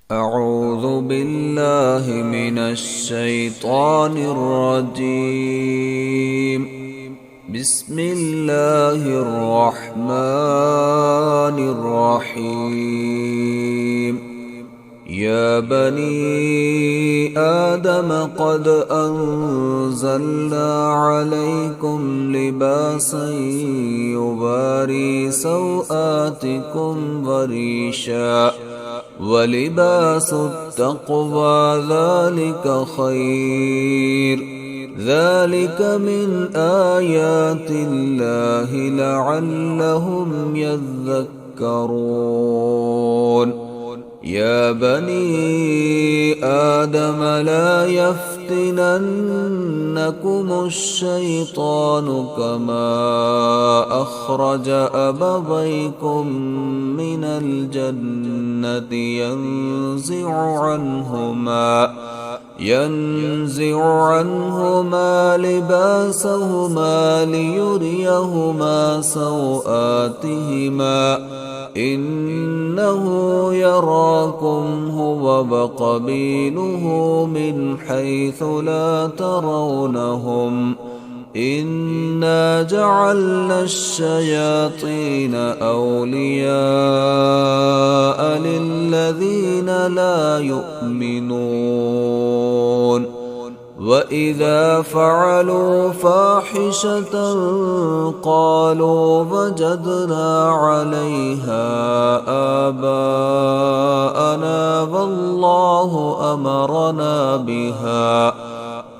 أعوذ بالله من الشيطان الرجيم. بسم الله الرحمن الرحيم. يا بني آدم قد أنزلنا عليكم لباسا يواري سوآتكم وريشا ولباس التقوى ذلك خير ذلك من آيات الله لعلهم يذكرون. يا بني آدم لا يفتننكم الشيطان كما أخرج أبويكم من الجنة ينزع عنهما لباسهما ليريهما سوآتهما إنه يراكم هو وقبيله من حيث لا ترونهم إنا جعلنا الشياطين أولياء للذين لا يؤمنون وإذا فعلوا فاحشة قالوا وجدنا عليها آباءنا والله أمرنا بها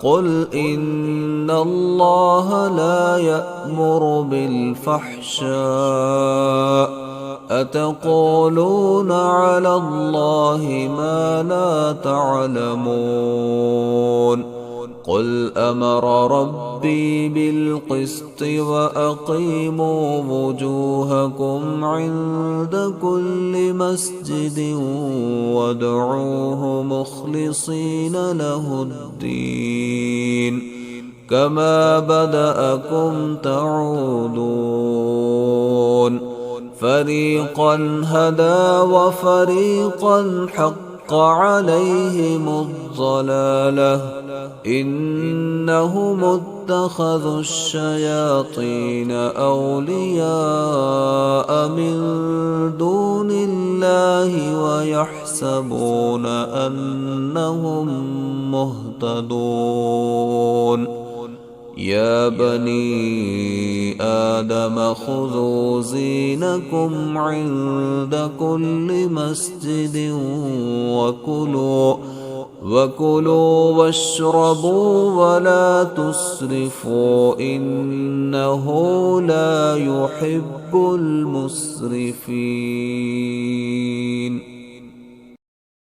قل إن الله لا يأمر بالفحشاء أتقولون على الله ما لا تعلمون. قل أمر ربي بالقسط وأقيموا وجوهكم عند كل مسجد وادعوه مخلصين له الدين كما بدأكم تعودون. فريقا هدى وفريقا حق عليهم الضلالة إنهم اتخذوا الشياطين أولياء من دون الله ويحسبون أنهم مهتدون. يا بني آدم خذوا زينكم عند كل مسجد وكلوا واشربوا ولا تسرفوا إنه لا يحب المسرفين.